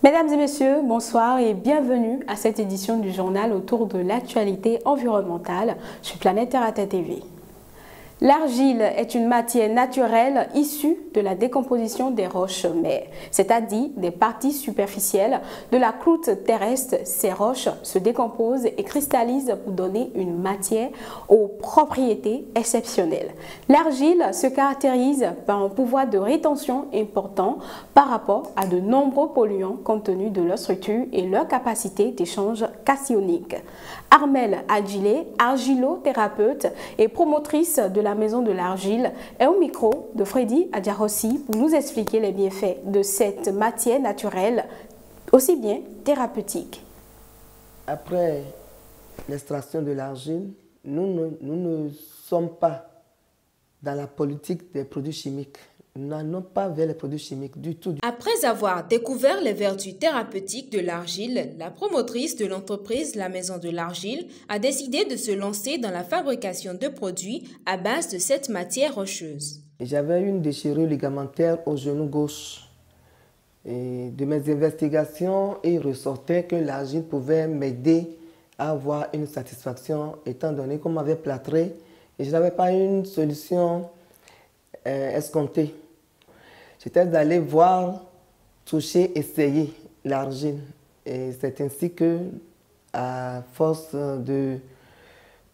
Mesdames et messieurs, bonsoir et bienvenue à cette édition du journal autour de l'actualité environnementale sur Planète Terre à Terre TV. L'argile est une matière naturelle issue de la décomposition des roches-mères, c'est-à-dire des parties superficielles de la croûte terrestre. Ces roches se décomposent et cristallisent pour donner une matière aux propriétés exceptionnelles. L'argile se caractérise par un pouvoir de rétention important par rapport à de nombreux polluants compte tenu de leur structure et leur capacité d'échange cationique. Armelle Adjilé, argilothérapeute et promotrice de la Maison de l'Argile, est au micro de Freddy Adjarossi pour nous expliquer les bienfaits de cette matière naturelle, aussi bien thérapeutique. Après l'extraction de l'argile, nous ne sommes pas dans la politique des produits chimiques. Nous n'allons pas vers les produits chimiques du tout. Après avoir découvert les vertus thérapeutiques de l'argile, la promotrice de l'entreprise La Maison de l'Argile a décidé de se lancer dans la fabrication de produits à base de cette matière rocheuse. J'avais une déchirure ligamentaire au genou gauche. Et de mes investigations, il ressortait que l'argile pouvait m'aider à avoir une satisfaction, étant donné qu'on m'avait plâtré et je n'avais pas une solution escomptée. J'étais allé voir, toucher, essayer l'argile. Et c'est ainsi que, à force de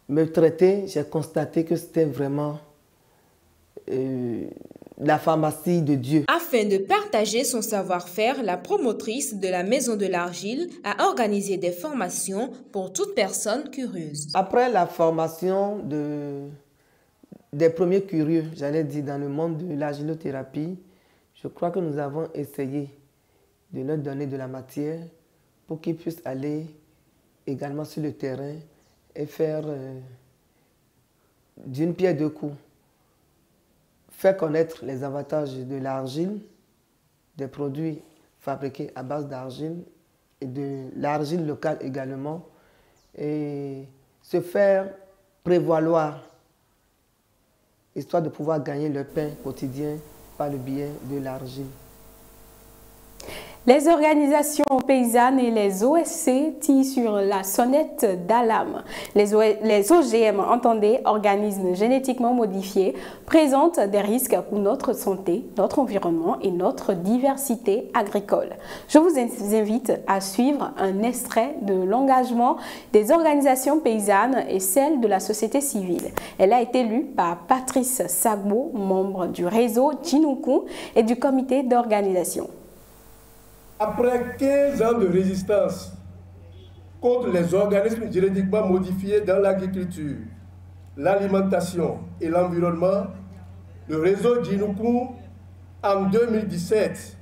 me traiter, j'ai constaté que c'était vraiment la pharmacie de Dieu. Afin de partager son savoir-faire, la promotrice de la Maison de l'Argile a organisé des formations pour toute personne curieuse. Après la formation des premiers curieux, j'allais dire, dans le monde de l'argilothérapie, je crois que nous avons essayé de leur donner de la matière pour qu'ils puissent aller également sur le terrain et faire d'une pierre deux coups. Faire connaître les avantages de l'argile, des produits fabriqués à base d'argile et de l'argile locale également, et se faire prévaloir, histoire de pouvoir gagner leur pain quotidien par le biais de l'argile. Les organisations paysannes et les OSC tirent sur la sonnette d'alarme. Les OGM, entendez, organismes génétiquement modifiés, présentent des risques pour notre santé, notre environnement et notre diversité agricole. Je vous invite à suivre un extrait de l'engagement des organisations paysannes et celle de la société civile. Elle a été lue par Patrice Sagbo, membre du réseau Djinoukou et du comité d'organisation. Après 15 ans de résistance contre les organismes génétiquement modifiés dans l'agriculture, l'alimentation et l'environnement, le réseau Djinoukou, en 2017,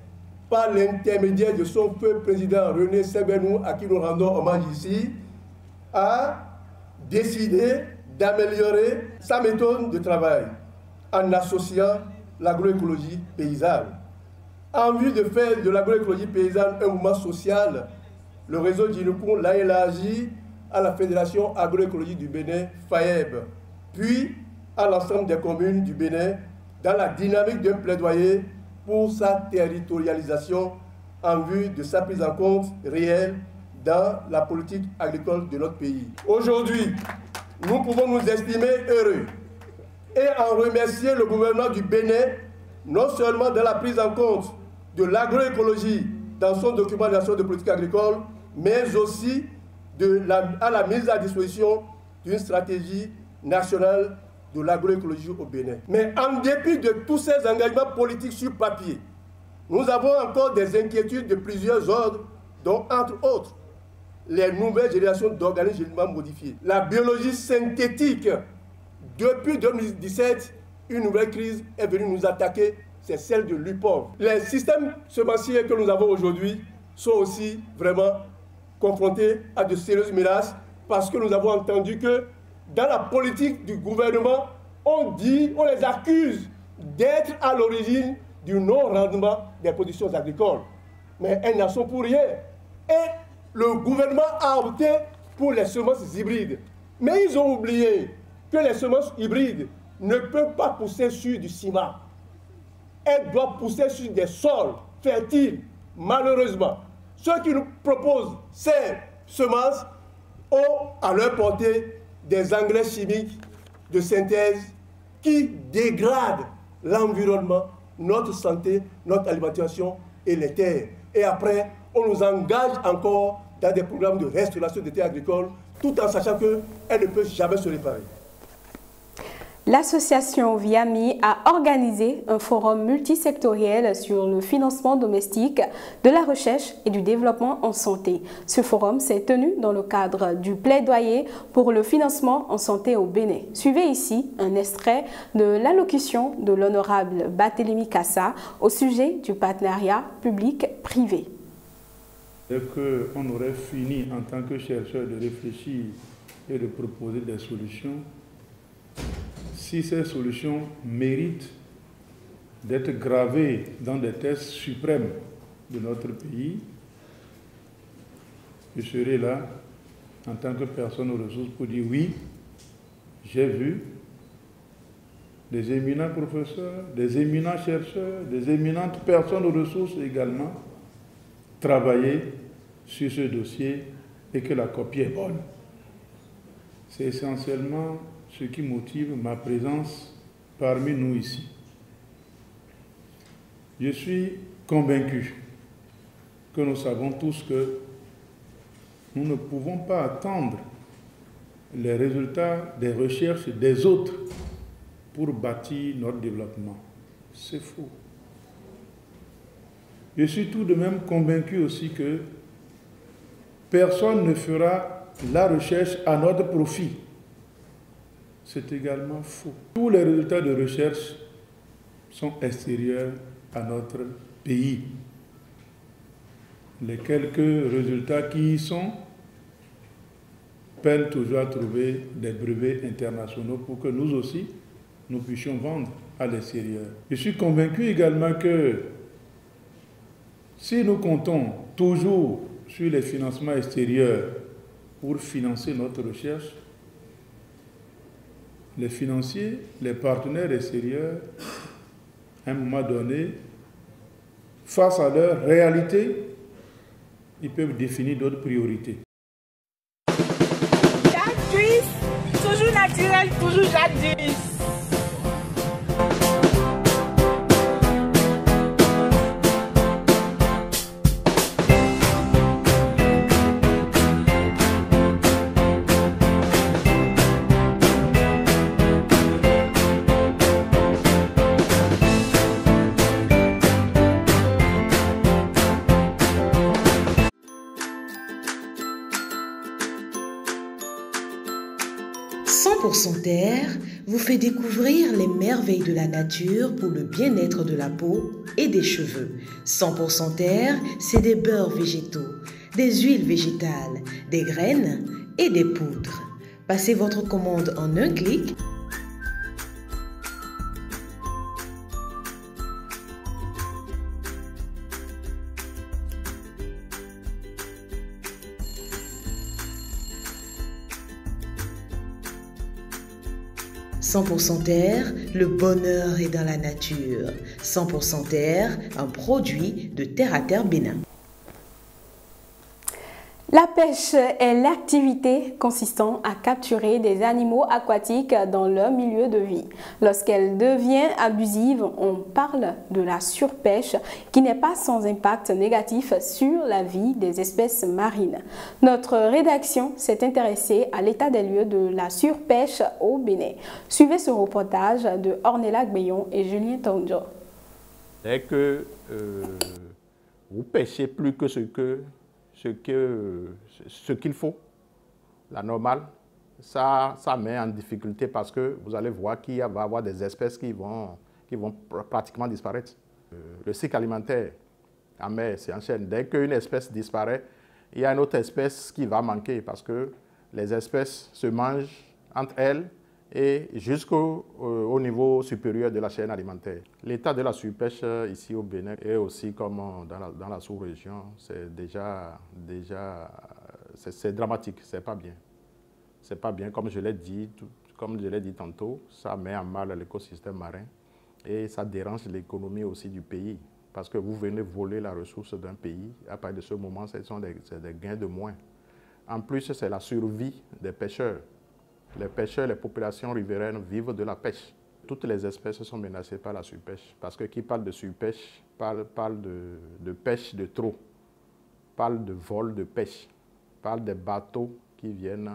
par l'intermédiaire de son feu président René Sebenou, à qui nous rendons hommage ici, a décidé d'améliorer sa méthode de travail en associant l'agroécologie paysanne. En vue de faire de l'agroécologie paysanne un mouvement social, le réseau Djinoukou l'a élargi à la Fédération agroécologie du Bénin, FAEB, puis à l'ensemble des communes du Bénin, dans la dynamique d'un plaidoyer pour sa territorialisation en vue de sa prise en compte réelle dans la politique agricole de notre pays. Aujourd'hui, nous pouvons nous estimer heureux et en remercier le gouvernement du Bénin, non seulement de la prise en compte de l'agroécologie dans son document national de politique agricole, mais aussi à la mise à disposition d'une stratégie nationale de l'agroécologie au Bénin. Mais en dépit de tous ces engagements politiques sur papier, nous avons encore des inquiétudes de plusieurs ordres, dont entre autres les nouvelles générations d'organismes génétiquement modifiés. La biologie synthétique, depuis 2017, une nouvelle crise est venue nous attaquer, c'est celle de l'UPOV. Les systèmes semenciers que nous avons aujourd'hui sont aussi vraiment confrontés à de sérieuses menaces parce que nous avons entendu que dans la politique du gouvernement, on les accuse d'être à l'origine du non-rendement des productions agricoles. Mais elles n'en sont pour rien. Et le gouvernement a opté pour les semences hybrides. Mais ils ont oublié que les semences hybrides ne peuvent pas pousser sur du ciment. Elles doivent pousser sur des sols fertiles. Malheureusement, ceux qui nous proposent ces semences ont à leur portée des engrais chimiques de synthèse qui dégradent l'environnement, notre santé, notre alimentation et les terres. Et après, on nous engage encore dans des programmes de restauration des terres agricoles, tout en sachant qu'elles ne peuvent jamais se réparer. L'association Viami a organisé un forum multisectoriel sur le financement domestique de la recherche et du développement en santé. Ce forum s'est tenu dans le cadre du plaidoyer pour le financement en santé au Bénin. Suivez ici un extrait de l'allocution de l'honorable Barthélémy Kassa au sujet du partenariat public-privé. Dès qu'on aurait fini en tant que chercheur de réfléchir et de proposer des solutions, si ces solutions méritent d'être gravées dans des tests suprêmes de notre pays, je serai là en tant que personne aux ressources pour dire oui, j'ai vu des éminents professeurs, des éminents chercheurs, des éminentes personnes aux ressources également travailler sur ce dossier et que la copie est bonne. C'est essentiellement ce qui motive ma présence parmi nous ici. Je suis convaincu que nous savons tous que nous ne pouvons pas attendre les résultats des recherches des autres pour bâtir notre développement. C'est faux. Je suis tout de même convaincu aussi que personne ne fera la recherche à notre profit. C'est également faux. Tous les résultats de recherche sont extérieurs à notre pays. Les quelques résultats qui y sont peinent toujours à trouver des brevets internationaux pour que nous aussi, nous puissions vendre à l'extérieur. Je suis convaincu également que si nous comptons toujours sur les financements extérieurs pour financer notre recherche, les financiers, les partenaires extérieurs, à un moment donné, face à leur réalité, ils peuvent définir d'autres priorités. Jadis, toujours naturel, toujours jadis. 100% Terre vous fait découvrir les merveilles de la nature pour le bien-être de la peau et des cheveux. 100% Terre, c'est des beurres végétaux, des huiles végétales, des graines et des poudres. Passez votre commande en un clic. « 100% Terre, le bonheur est dans la nature. 100% Terre, un produit de Terre à Terre Bénin. » La pêche est l'activité consistant à capturer des animaux aquatiques dans leur milieu de vie. Lorsqu'elle devient abusive, on parle de la surpêche qui n'est pas sans impact négatif sur la vie des espèces marines. Notre rédaction s'est intéressée à l'état des lieux de la surpêche au Bénin. Suivez ce reportage de Ornella Gbeyon et Julien Tondjo. Dès que vous pêchez plus que ce qu'il faut, la normale, ça met en difficulté parce que vous allez voir qu'il va y avoir des espèces qui vont pratiquement disparaître. Le cycle alimentaire en mer, c'est en chaîne. Dès qu'une espèce disparaît, il y a une autre espèce qui va manquer parce que les espèces se mangent entre elles et jusqu'au niveau supérieur de la chaîne alimentaire. L'état de la surpêche ici au Bénin et aussi comme dans la sous-région, c'est déjà c'est dramatique, c'est pas bien. C'est pas bien, comme je l'ai dit tantôt, ça met en mal l'écosystème marin et ça dérange l'économie aussi du pays. parce que vous venez voler la ressource d'un pays. À partir de ce moment, ce sont des gains de moins. En plus, c'est la survie des pêcheurs. Les pêcheurs, les populations riveraines vivent de la pêche. Toutes les espèces sont menacées par la surpêche, parce que qui parle de surpêche parle de pêche de trop, parle de vol de pêche, parle des bateaux qui viennent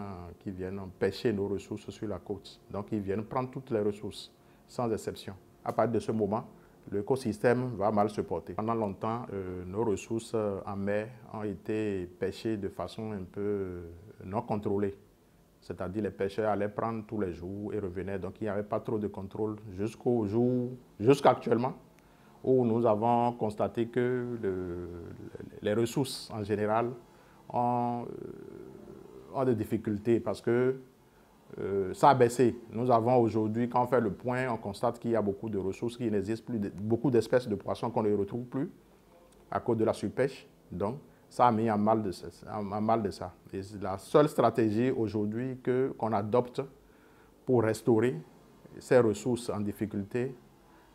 pêcher nos ressources sur la côte. Donc ils viennent prendre toutes les ressources, sans exception. À partir de ce moment, l'écosystème va mal se porter. Pendant longtemps, nos ressources en mer ont été pêchées de façon un peu non contrôlée. C'est-à-dire les pêcheurs allaient prendre tous les jours et revenaient. Donc il n'y avait pas trop de contrôle jusqu'à actuellement, où nous avons constaté que les ressources en général ont des difficultés parce que ça a baissé. Nous avons aujourd'hui, quand on fait le point, on constate qu'il y a beaucoup de ressources qui n'existent plus, beaucoup d'espèces de poissons qu'on ne retrouve plus à cause de la surpêche. Donc, ça a mis en mal de ça. Et la seule stratégie aujourd'hui qu'on adopte pour restaurer ces ressources en difficulté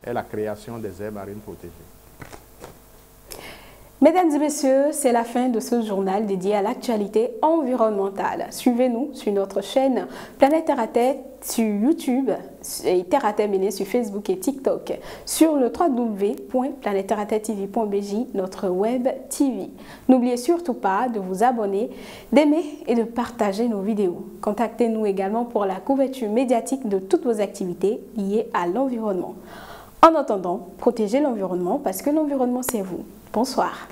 est la création des aires marines protégées. Mesdames et messieurs, c'est la fin de ce journal dédié à l'actualité environnementale. Suivez-nous sur notre chaîne Planète Terre à Tête sur YouTube et Terre à Terre Bénin sur Facebook et TikTok, sur le www.planetterratete.tv.bj, notre web TV. N'oubliez surtout pas de vous abonner, d'aimer et de partager nos vidéos. Contactez-nous également pour la couverture médiatique de toutes vos activités liées à l'environnement. En attendant, protégez l'environnement parce que l'environnement c'est vous. Bonsoir.